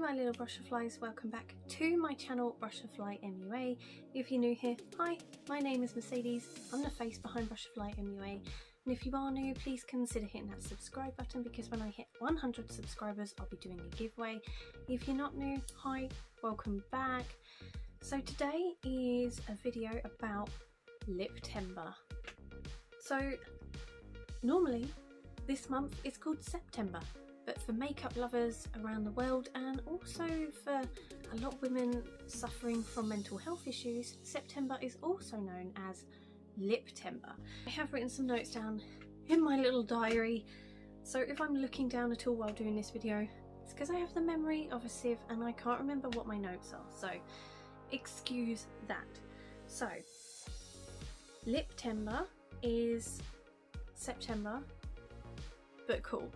my little butterflies, welcome back to my channel Butterfly MUA. If you're new here, hi, my name is Mercedes, I'm the face behind Butterfly MUA, and if you are new, please consider hitting that subscribe button because when I hit 100 subscribers I'll be doing a giveaway. If you're not new, hi, welcome back. So today is a video about Liptember. So normally this month is called September, but for makeup lovers around the world and also for a lot of women suffering from mental health issues, September is also known as Liptember. I have written some notes down in my little diary, so if I'm looking down at all while doing this video, it's because I have the memory of a sieve and I can't remember what my notes are, so excuse that. So Liptember is September, but cool.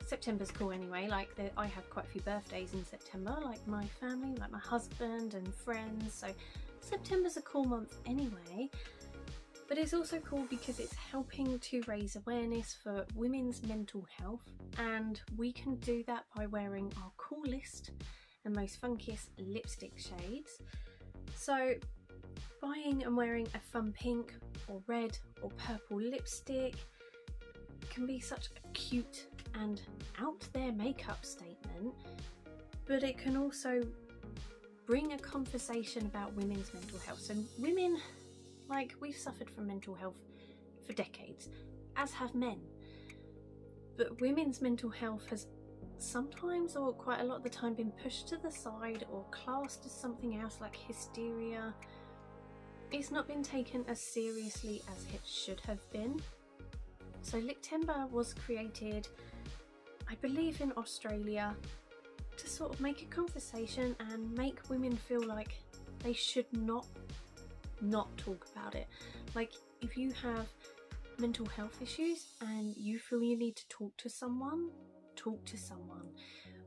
September's cool anyway, like I have quite a few birthdays in September, like my family, like my husband and friends, so September's a cool month anyway. But it's also cool because it's helping to raise awareness for women's mental health, and we can do that by wearing our coolest and most funkiest lipstick shades. So buying and wearing a fun pink or red or purple lipstick can be such a cute and out there makeup statement, but it can also bring a conversation about women's mental health. So women, like, we've suffered from mental health for decades, as have men, but women's mental health has sometimes, or quite a lot of the time, been pushed to the side or classed as something else like hysteria. It's not been taken as seriously as it should have been. So Liptember was created, I believe, in Australia to sort of make a conversation and make women feel like they should not talk about it. Like, if you have mental health issues and you feel you need to talk to someone,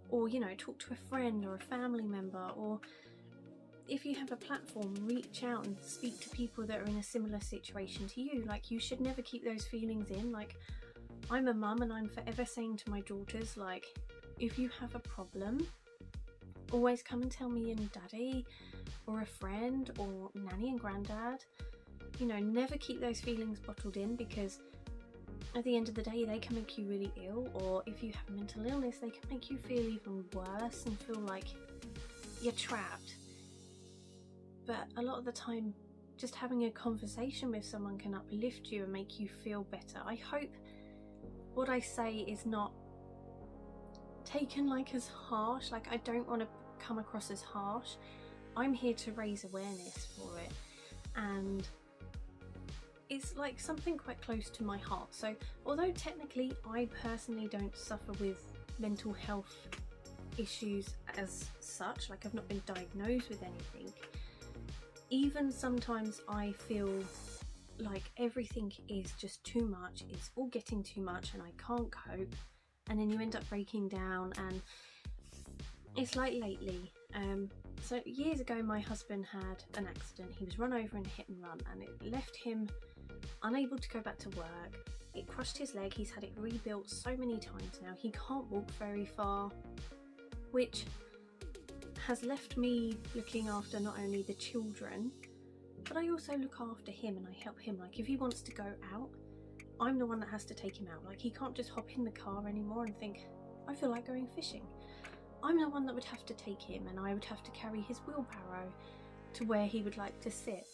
or, you know, talk to a friend or a family member, or if you have a platform, reach out and speak to people that are in a similar situation to you. Like, you should never keep those feelings in. Like, I'm a mum and I'm forever saying to my daughters, like, if you have a problem, always come and tell me and daddy or a friend or nanny and granddad. You know, never keep those feelings bottled in, because at the end of the day they can make you really ill, or if you have a mental illness they can make you feel even worse and feel like you're trapped. But a lot of the time, just having a conversation with someone can uplift you and make you feel better. I hope what I say is not taken like as harsh. Like, I don't want to come across as harsh. I'm here to raise awareness for it, and it's like something quite close to my heart. So although technically I personally don't suffer with mental health issues as such, like I've not been diagnosed with anything, even sometimes I feel like everything is just too much, it's all getting too much and I can't cope, and then you end up breaking down. And it's like lately, so years ago my husband had an accident. He was run over in a hit and run, and it left him unable to go back to work. It crushed his leg, he's had it rebuilt so many times now, he can't walk very far, which has left me looking after not only the children, but I also look after him and I help him. Like, if he wants to go out, I'm the one that has to take him out. Like, he can't just hop in the car anymore and think, I feel like going fishing. I'm the one that would have to take him, and I would have to carry his wheelbarrow to where he would like to sit.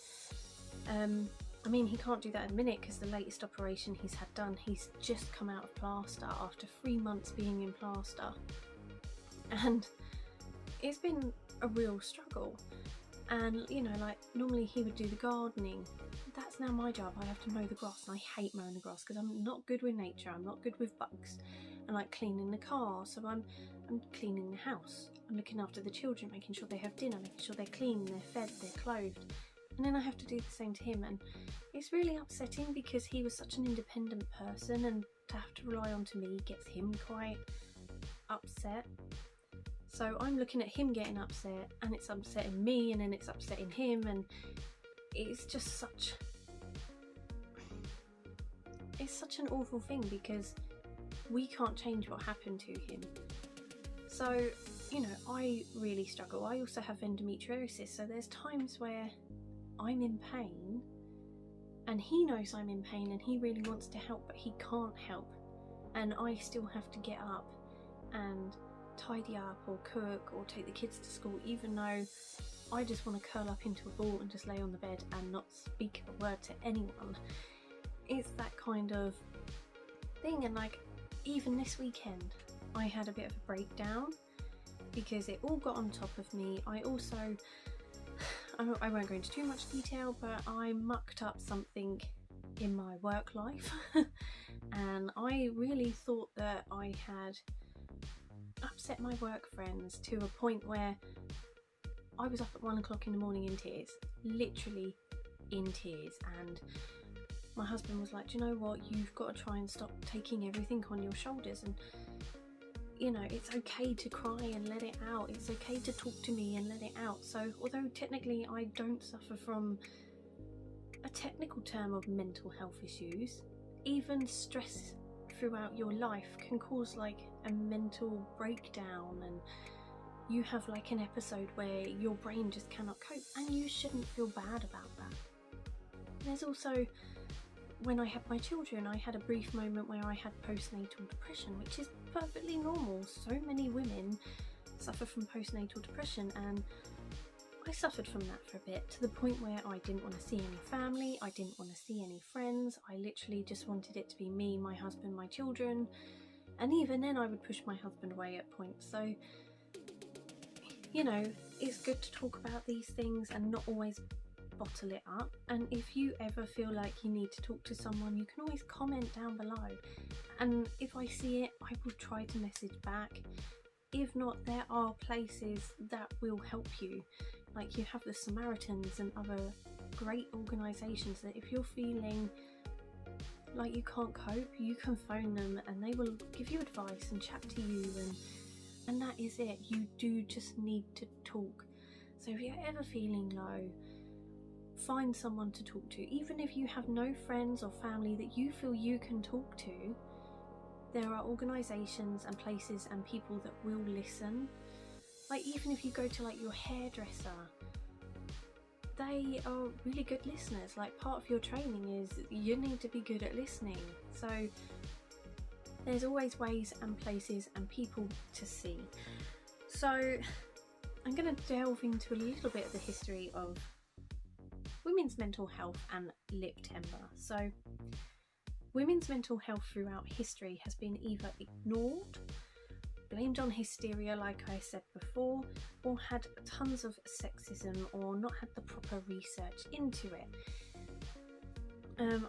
I mean, he can't do that in a minute because the latest operation he's had done, he's just come out of plaster after 3 months being in plaster, and it's been a real struggle. And, you know, like, normally he would do the gardening. That's now my job. I have to mow the grass, and I hate mowing the grass because I'm not good with nature, I'm not good with bugs, and like cleaning the car. So I'm cleaning the house, I'm looking after the children, making sure they have dinner, making sure they're clean, they're fed, they're clothed, and then I have to do the same to him. And it's really upsetting because he was such an independent person, and to have to rely on to me gets him quite upset. So I'm looking at him getting upset, and it's upsetting me, and then it's upsetting him, and it's just such an awful thing because we can't change what happened to him. So you know, I really struggle. I also have endometriosis, so there's times where I'm in pain and he knows I'm in pain and he really wants to help, but he can't help, and I still have to get up and tidy up or cook or take the kids to school, even though I just want to curl up into a ball and just lay on the bed and not speak a word to anyone. It's that kind of thing. And like, even this weekend I had a bit of a breakdown because it all got on top of me. I also, I won't go into too much detail, but I mucked up something in my work life and I really thought that I had upset my work friends to a point where I was up at 1 o'clock in the morning in tears, literally in tears, and my husband was like, do you know what, you've got to try and stop taking everything on your shoulders, and you know, it's okay to cry and let it out, it's okay to talk to me and let it out. So although technically I don't suffer from a technical term of mental health issues, even stress throughout your life can cause like a mental breakdown, and you have like an episode where your brain just cannot cope, and you shouldn't feel bad about that. There's also, when I had my children, I had a brief moment where I had postnatal depression, which is perfectly normal. So many women suffer from postnatal depression, and I suffered from that for a bit, to the point where I didn't want to see any family, I didn't want to see any friends, I literally just wanted it to be me, my husband, my children, and even then I would push my husband away at points. So, you know, it's good to talk about these things and not always bottle it up. And if you ever feel like you need to talk to someone, you can always comment down below, and if I see it, I will try to message back. If not, there are places that will help you, like you have the Samaritans and other great organisations that if you're feeling like you can't cope, you can phone them and they will give you advice and chat to you, and that is it. You do just need to talk. So if you're ever feeling low, find someone to talk to. Even if you have no friends or family that you feel you can talk to, there are organisations and places and people that will listen. Like even if you go to like your hairdresser, they are really good listeners. Like part of your training is you need to be good at listening. So there's always ways and places and people to see. So I'm going to delve into a little bit of the history of women's mental health and Liptember. So women's mental health throughout history has been either ignored, blamed on hysteria like I said before, or had tons of sexism or not had the proper research into it.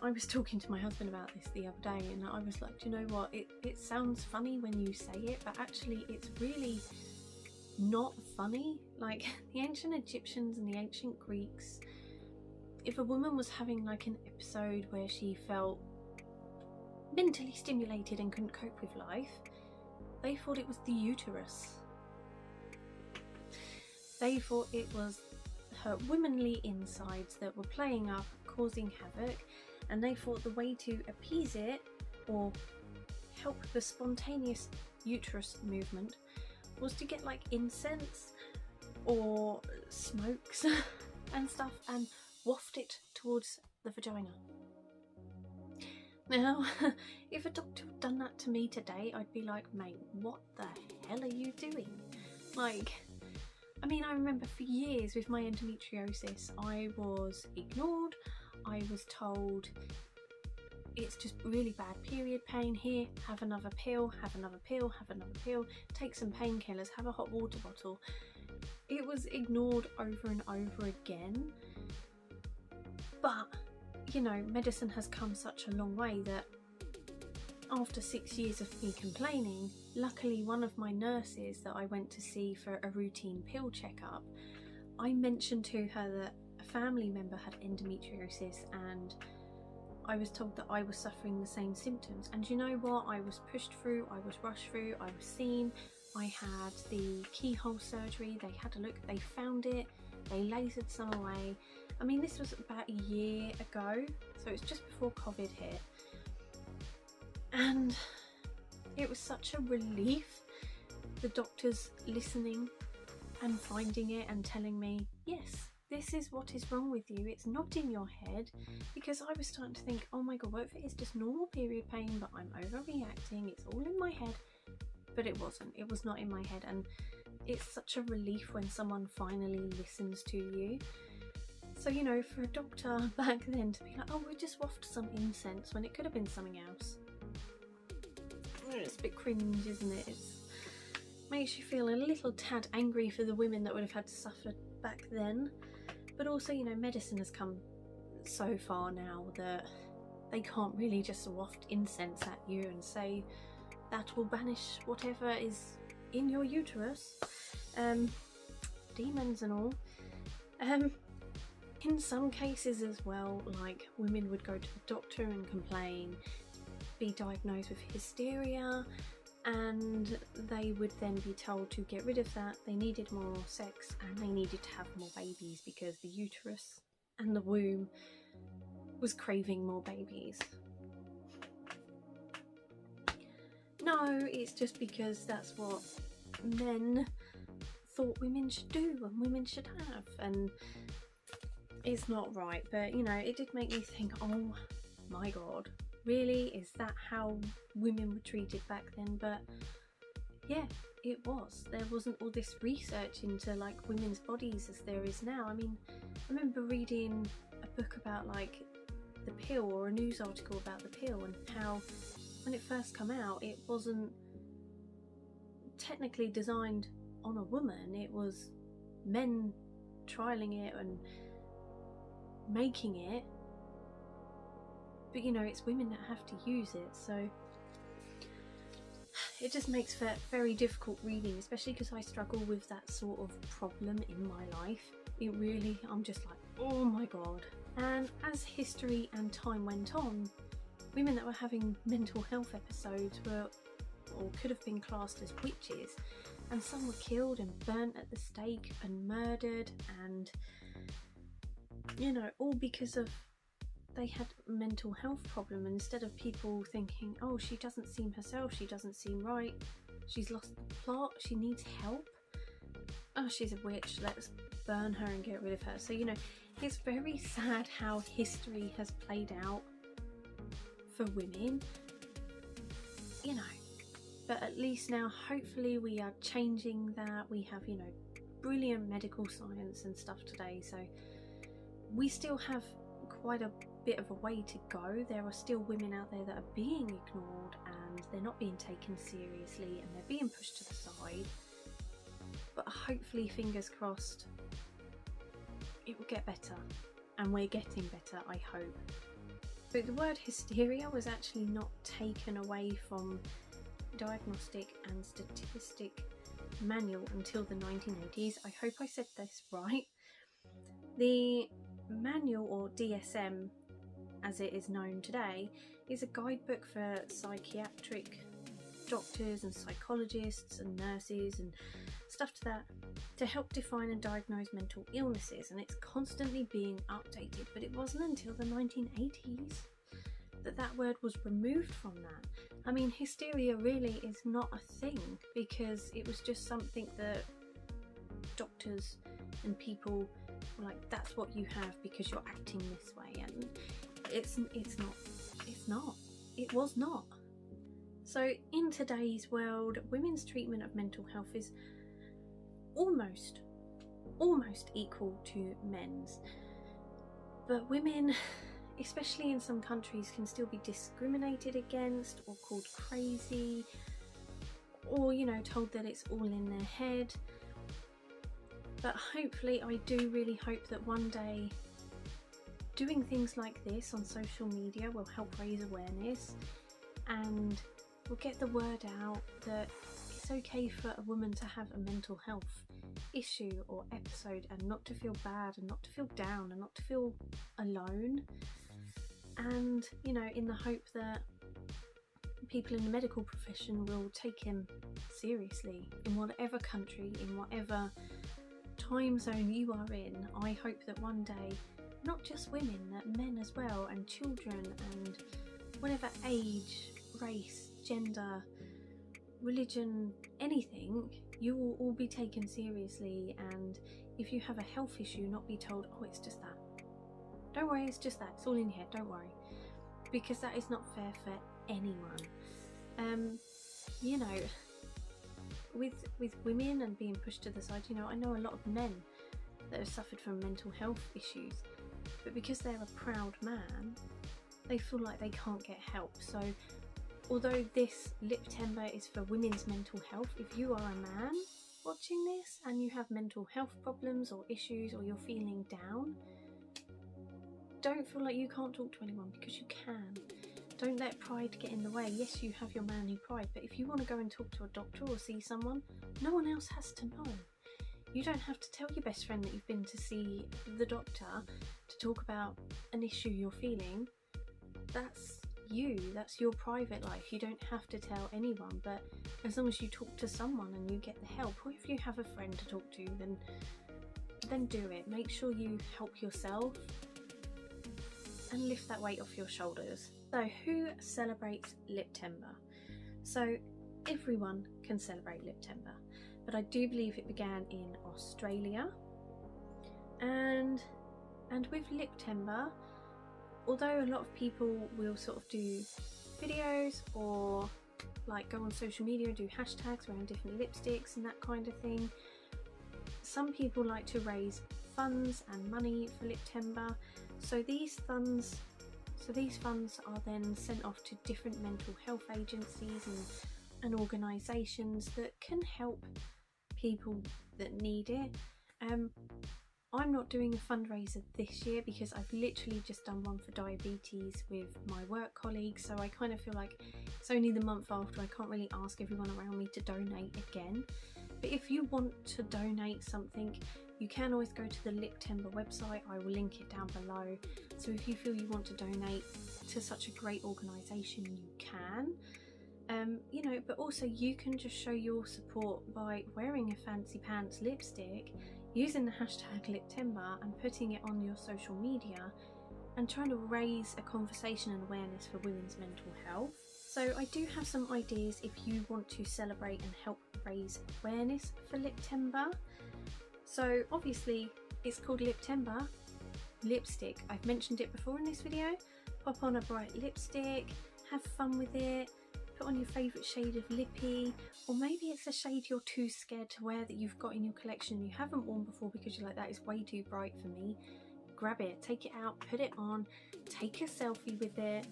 I was talking to my husband about this the other day, and I was like, do you know what, it sounds funny when you say it, but actually it's really not funny. Like the ancient Egyptians and the ancient Greeks, if a woman was having like an episode where she felt mentally stimulated and couldn't cope with life, they thought it was the uterus. They thought it was her womanly insides that were playing up, causing havoc, and they thought the way to appease it or help the spontaneous uterus movement was to get like incense or smokes and stuff and waft it towards the vagina. Now, if a doctor had done that to me today, I'd be like, mate, what the hell are you doing? Like, I mean, I remember for years with my endometriosis, I was ignored. I was told it's just really bad period pain. Here, have another pill, have another pill, have another pill, take some painkillers, have a hot water bottle. It was ignored over and over again. But you know, medicine has come such a long way that after 6 years of me complaining, luckily one of my nurses that I went to see for a routine pill checkup, I mentioned to her that a family member had endometriosis and I was told that I was suffering the same symptoms. And you know what, I was pushed through, I was rushed through, I was seen, I had the keyhole surgery, they had a look, they found it, they lasered some away. I mean, this was about a year ago, so it's just before COVID hit, and it was such a relief the doctors listening and finding it and telling me, yes, this is what is wrong with you, it's not in your head, because I was starting to think, oh my god, what if it is just normal period pain, but I'm overreacting, it's all in my head. But it wasn't, it was not in my head, and it's such a relief when someone finally listens to you. So, you know, for a doctor back then to be like, oh, we just wafted some incense, when it could have been something else. It's a bit cringe, isn't it? It makes you feel a little tad angry for the women that would have had to suffer back then. But also, you know, medicine has come so far now that they can't really just waft incense at you and say that will banish whatever is in your uterus, demons and all. In some cases as well, like women would go to the doctor and complain, be diagnosed with hysteria, and they would then be told to get rid of that. They needed more sex and they needed to have more babies because the uterus and the womb was craving more babies. No, it's just because that's what men thought women should do and women should have, and it's not right. But you know, it did make me think, oh my god, really, is that how women were treated back then? But yeah, it was. There wasn't all this research into like women's bodies as there is now. I mean, I remember reading a book about like the pill, or a news article about the pill, and how when it first came out it wasn't technically designed on a woman, it was men trialing it and making it. But you know, it's women that have to use it, so it just makes for very difficult reading, especially because I struggle with that sort of problem in my life. It really, I'm just like, oh my god. And as history and time went on, women that were having mental health episodes were, or could have been classed as witches, and some were killed and burnt at the stake and murdered, and you know, all because of they had a mental health problem. And instead of people thinking, oh, she doesn't seem herself, she doesn't seem right, she's lost the plot, she needs help, oh, she's a witch, let's burn her and get rid of her. So you know, it's very sad how history has played out for women, you know. But at least now, hopefully, we are changing that. We have, you know, brilliant medical science and stuff today, so we still have quite a bit of a way to go. There are still women out there that are being ignored and they're not being taken seriously and they're being pushed to the side. But hopefully, fingers crossed, it will get better, and we're getting better, I hope. But the word hysteria was actually not taken away from Diagnostic and Statistic Manual until the 1980s. I hope I said this right. The manual, or DSM as it is known today, is a guidebook for psychiatric doctors and psychologists and nurses and stuff to that, to help define and diagnose mental illnesses, and it's constantly being updated. But it wasn't until the 1980s that that word was removed from that. I mean, hysteria really is not a thing, because it was just something that doctors and people were like, that's what you have because you're acting this way, and it was not. So in today's world, women's treatment of mental health is almost equal to men's, but women, especially in some countries, can still be discriminated against or called crazy, or you know, told that it's all in their head. But hopefully, I do really hope that one day doing things like this on social media will help raise awareness, and will get the word out that it's okay for a woman to have a mental health issue or episode, and not to feel bad, and not to feel down, and not to feel alone. And you know, in the hope that people in the medical profession will take him seriously in whatever country, in whatever time zone you are in. I hope that one day, not just women, that men as well, and children, and whatever age, race, gender, religion, anything, you will all be taken seriously, and if you have a health issue, not be told, oh, it's just that. Don't worry, it's just that, it's all in your head, don't worry. Because that is not fair for anyone. You know, with women and being pushed to the side, you know, I know a lot of men that have suffered from mental health issues, but because they're a proud man, they feel like they can't get help. So although this Liptember is for women's mental health, if you are a man watching this and you have mental health problems or issues, or you're feeling down, don't feel like you can't talk to anyone, because you can. Don't let pride get in the way. Yes, you have your manly pride, but if you want to go and talk to a doctor or see someone, no one else has to know. You don't have to tell your best friend that you've been to see the doctor to talk about an issue you're feeling. That's you, that's your private life. You don't have to tell anyone, but as long as you talk to someone and you get the help, or if you have a friend to talk to, then do it. Make sure you help yourself and lift that weight off your shoulders. So who celebrates Liptember? So everyone can celebrate Liptember, but I do believe it began in Australia, and with Liptember, although a lot of people will sort of do videos or like go on social media and do hashtags around different lipsticks and that kind of thing, some people like to raise funds and money for Liptember. So these funds are then sent off to different mental health agencies and organisations that can help people that need it. I'm not doing a fundraiser this year because I've literally just done one for diabetes with my work colleagues, so I kind of feel like it's only the month after. I can't really ask everyone around me to donate again. But if you want to donate something, you can always go to the Liptember website. I will link it down below. So if you feel you want to donate to such a great organisation, you can. You know, but also you can just show your support by wearing a fancy pants lipstick, using the hashtag Liptember and putting it on your social media, and trying to raise a conversation and awareness for women's mental health. So I do have some ideas if you want to celebrate and help raise awareness for Liptember. So obviously it's called Liptember, lipstick. I've mentioned it before in this video. Pop on a bright lipstick, have fun with it, put on your favourite shade of lippy, or maybe it's a shade you're too scared to wear that you've got in your collection you haven't worn before because you're like, that is way too bright for me. Grab it, take it out, put it on, take a selfie with it,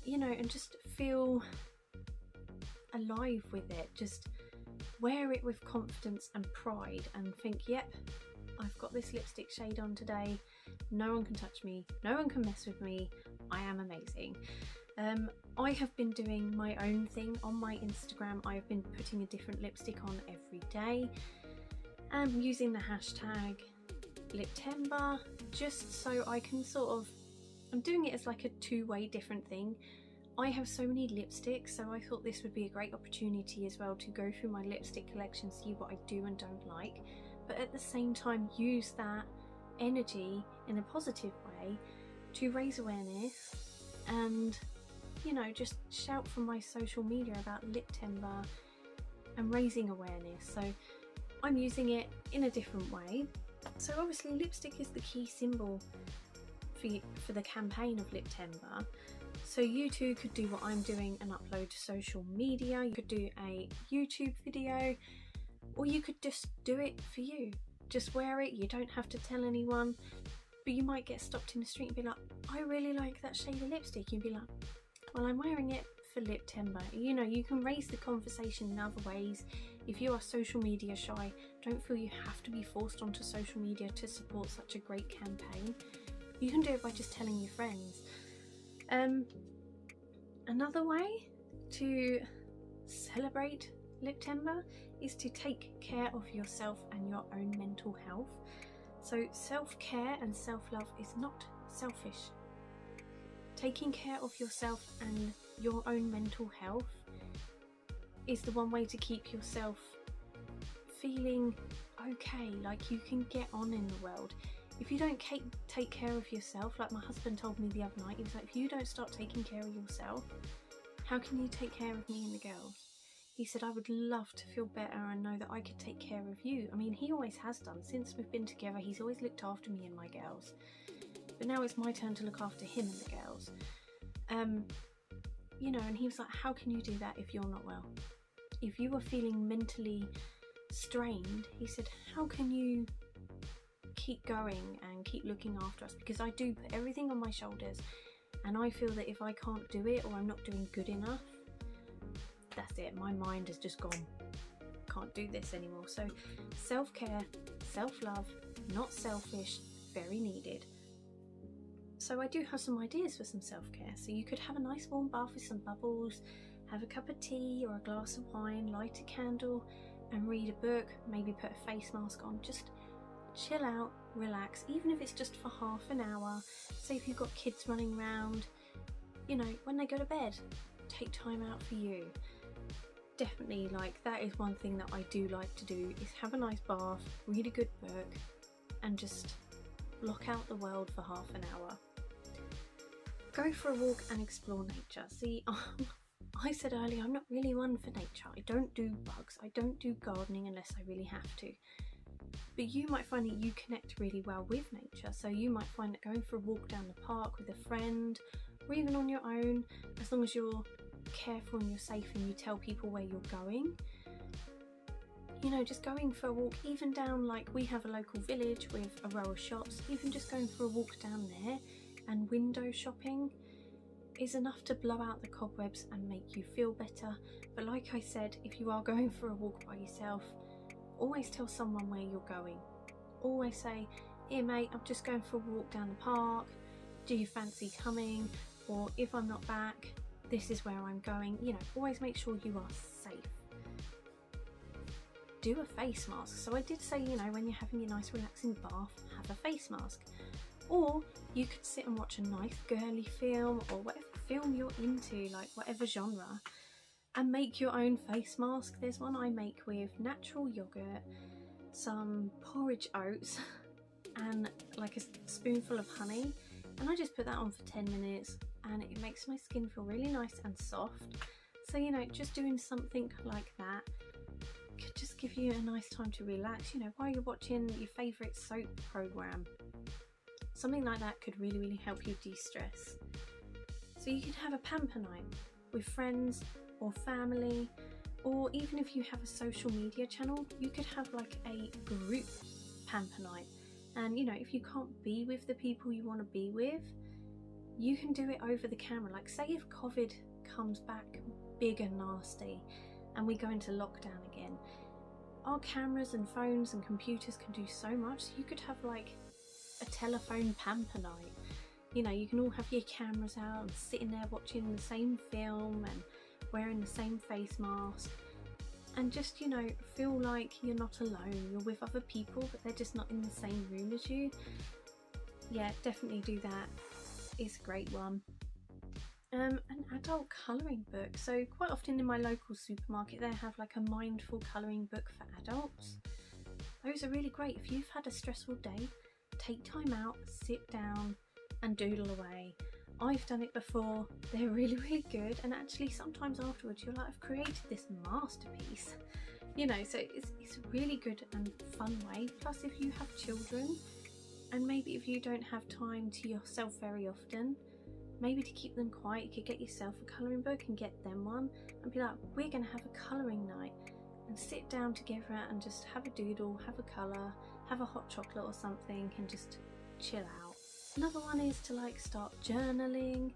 you know, and just feel alive with it. Just wear it with confidence and pride and think, yep, I've got this lipstick shade on today, no one can touch me, no one can mess with me, I am amazing. I have been doing my own thing on my Instagram. I've been putting a different lipstick on every day and using the hashtag Liptember, just so I can sort of, I'm doing it as like a two-way different thing. I have so many lipsticks, so I thought this would be a great opportunity as well to go through my lipstick collection, see what I do and don't like, but at the same time use that energy in a positive way to raise awareness and, you know, just shout from my social media about Liptember and raising awareness. So I'm using it in a different way. So obviously lipstick is the key symbol for the campaign of Liptember. So you too could do what I'm doing and upload to social media. You could do a YouTube video, or you could just do it for you. Just wear it, you don't have to tell anyone, but you might get stopped in the street and be like, I really like that shade of lipstick. You'd be like, well, I'm wearing it for Liptember. You know, you can raise the conversation in other ways. If you are social media shy, don't feel you have to be forced onto social media to support such a great campaign. You can do it by just telling your friends. Another way to celebrate Liptember is to take care of yourself and your own mental health. So self-care and self-love is not selfish. Taking care of yourself and your own mental health is the one way to keep yourself feeling okay, like you can get on in the world. If you don't take care of yourself, like my husband told me the other night, he was like, if you don't start taking care of yourself, how can you take care of me and the girls? He said, I would love to feel better and know that I could take care of you. I mean, he always has done. Since we've been together, he's always looked after me and my girls. But now it's my turn to look after him and the girls. You know, and he was like, how can you do that if you're not well? If you are feeling mentally strained, he said, how can you keep going and keep looking after us? Because I do put everything on my shoulders, and I feel that if I can't do it or I'm not doing good enough, that's it, my mind has just gone, can't do this anymore. So self-care, self-love, not selfish, very needed. So I do have some ideas for some self-care. So you could have a nice warm bath with some bubbles, have a cup of tea or a glass of wine, light a candle and read a book, maybe put a face mask on, just chill out, relax, even if it's just for half an hour. Say if you've got kids running around, you know, when they go to bed, take time out for you. Definitely, like, that is one thing that I do like to do, is have a nice bath, read a good book and just block out the world for half an hour. Go for a walk and explore nature. See, I said earlier, I'm not really one for nature. I don't do bugs, I don't do gardening unless I really have to. But you might find that you connect really well with nature. So you might find that going for a walk down the park with a friend, or even on your own, as long as you're careful and you're safe and you tell people where you're going, you know, just going for a walk, even down, like, we have a local village with a row of shops, even just going for a walk down there and window shopping is enough to blow out the cobwebs and make you feel better. But like I said, if you are going for a walk by yourself, always tell someone where you're going. Always say, here mate, I'm just going for a walk down the park, do you fancy coming? Or if I'm not back, this is where I'm going. You know, always make sure you are safe. Do a face mask. So I did say, you know, when you're having your nice relaxing bath, have a face mask. Or you could sit and watch a nice girly film or whatever film you're into, like whatever genre, and make your own face mask. There's one I make with natural yogurt, some porridge oats and like a spoonful of honey, and I just put that on for 10 minutes and it makes my skin feel really nice and soft. So, you know, just doing something like that could just give you a nice time to relax, you know, while you're watching your favourite soap programme. Something like that could really, really help you de-stress. So you could have a pamper night with friends or family, or even if you have a social media channel, you could have like a group pamper night. And you know, if you can't be with the people you want to be with, you can do it over the camera. Like, say if COVID comes back big and nasty and we go into lockdown again, our cameras and phones and computers can do so much. So you could have like a telephone pamper night. You know, you can all have your cameras out and sitting there watching the same film and wearing the same face mask, and just, you know, feel like you're not alone. You're with other people, but they're just not in the same room as you. Yeah, definitely do that. It's a great one. An adult colouring book. So quite often in my local supermarket they have like a mindful colouring book for adults. Those are really great. If you've had a stressful day, take time out, sit down and doodle away. I've done it before. They're really, really good, and actually sometimes afterwards you're like, I've created this masterpiece, you know. So it's a really good and fun way. Plus, if you have children, and maybe if you don't have time to yourself very often, maybe to keep them quiet, you could get yourself a colouring book and get them one and be like, we're going to have a colouring night, and sit down together and just have a doodle, have a colour, have a hot chocolate or something, and just chill out. Another one is to like start journaling.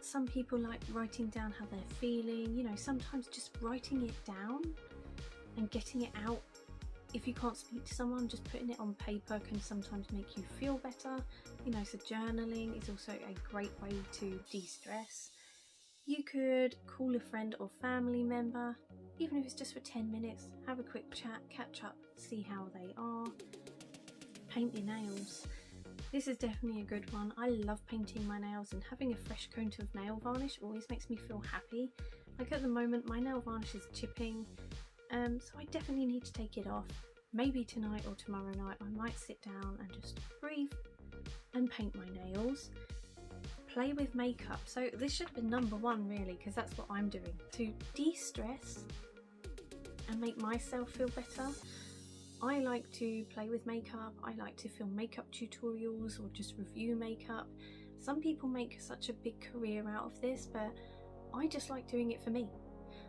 Some people like writing down how they're feeling. You know, sometimes just writing it down and getting it out. If you can't speak to someone, just putting it on paper can sometimes make you feel better. You know, so journaling is also a great way to de-stress. You could call a friend or family member, even if it's just for 10 minutes, have a quick chat, catch up, see how they are. Paint your nails. This is definitely a good one. I love painting my nails, and having a fresh coat of nail varnish always makes me feel happy. Like at the moment my nail varnish is chipping, so I definitely need to take it off. Maybe tonight or tomorrow night I might sit down and just breathe and paint my nails. Play with makeup. So this should have been number one really, because that's what I'm doing. To de-stress, and make myself feel better. I like to play with makeup, I like to film makeup tutorials or just review makeup. Some people make such a big career out of this, but I just like doing it for me.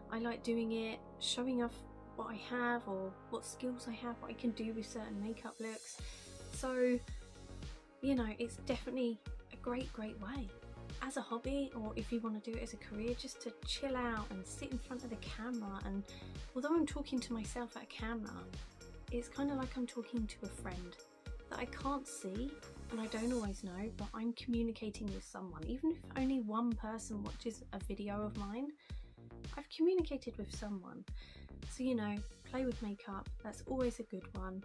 I like doing it, showing off what I have or what skills I have, what I can do with certain makeup looks. So, you know, it's definitely a great way as a hobby, or if you want to do it as a career, just to chill out and sit in front of the camera. And although I'm talking to myself at a camera, it's kind of like I'm talking to a friend that I can't see and I don't always know, but I'm communicating with someone. Even if only one person watches a video of mine, I've communicated with someone. So, you know, play with makeup, that's always a good one.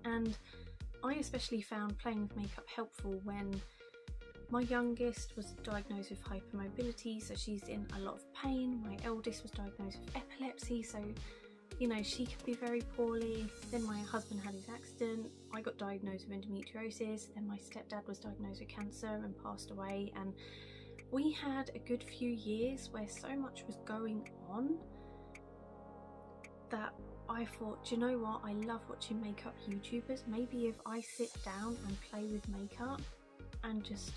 And I especially found playing with makeup helpful when my youngest was diagnosed with hypermobility, so she's in a lot of pain. My eldest was diagnosed with epilepsy, so you know, she could be very poorly. Then my husband had his accident, I got diagnosed with endometriosis, then my stepdad was diagnosed with cancer and passed away, and we had a good few years where so much was going on that I thought, do you know what, I love watching makeup YouTubers. Maybe if I sit down and play with makeup and just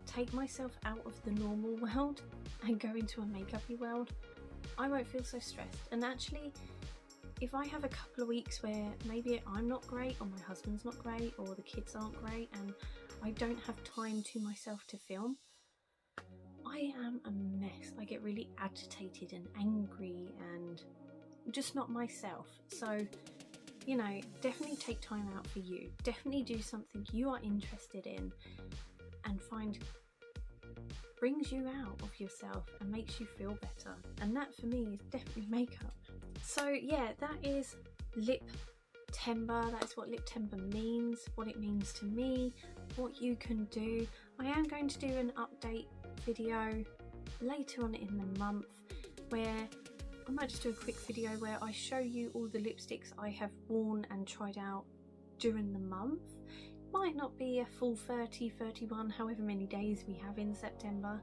take myself out of the normal world and go into a makeup-y world, I won't feel so stressed. And actually, if I have a couple of weeks where maybe I'm not great, or my husband's not great, or the kids aren't great, and I don't have time to myself to film, I am a mess. I get really agitated and angry and just not myself. So, you know, definitely take time out for you. Definitely do something you are interested in and brings you out of yourself and makes you feel better. And that for me is definitely makeup. So yeah, that is Liptember. That is what Liptember means, what it means to me, what you can do. I am going to do an update video later on in the month where I might just do a quick video where I show you all the lipsticks I have worn and tried out during the month. Might not be a full 30, 31, however many days we have in September.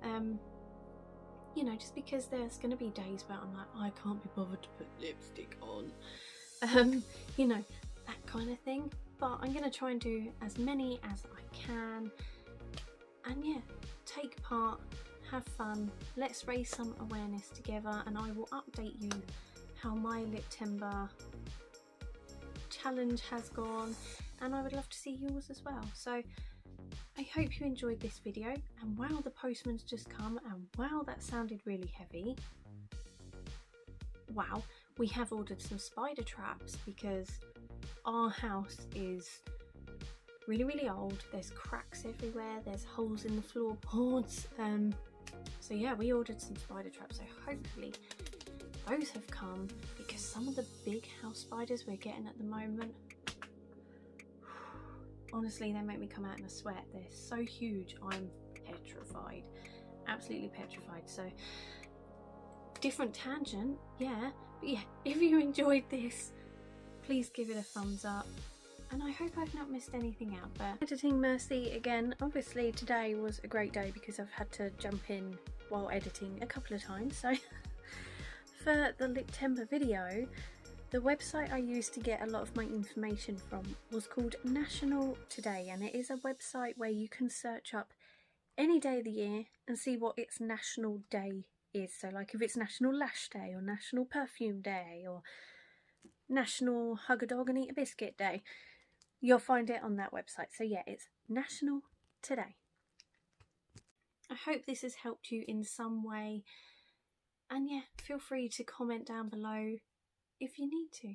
You know, just because there's going to be days where I'm like, I can't be bothered to put lipstick on. You know, that kind of thing. But I'm going to try and do as many as I can. And yeah, take part, have fun, let's raise some awareness together, and I will update you how my Liptember challenge has gone, and I would love to see yours as well. So I hope you enjoyed this video, and wow, the postman's just come, and wow, that sounded really heavy. Wow, we have ordered some spider traps because our house is really old. There's cracks everywhere, there's holes in the floorboards. So yeah, we ordered some spider traps, so hopefully those have come, because some of the big house spiders we're getting at the moment, honestly, they make me come out in a sweat. They're so huge, I'm petrified, absolutely petrified. So different tangent, yeah, but yeah, if you enjoyed this, please give it a thumbs up, and I hope I've not missed anything out. But editing mercy again, obviously today was a great day because I've had to jump in while editing a couple of times. So for the Liptember video, the website I used to get a lot of my information from was called National Today, and it is a website where you can search up any day of the year and see what its national day is. So like if it's National Lash Day or National Perfume Day or National Hug a Dog and Eat a Biscuit Day, you'll find it on that website. So yeah, it's National Today. I hope this has helped you in some way, and yeah, feel free to comment down below if you need to,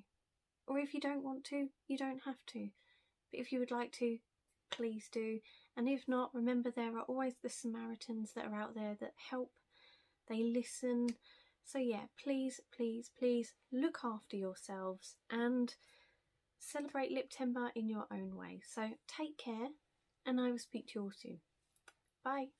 or if you don't want to, you don't have to, but if you would like to, please do. And if not, remember there are always the Samaritans that are out there that help, they listen. So yeah, please look after yourselves and celebrate Liptember in your own way. So take care, and I will speak to you all soon. Bye.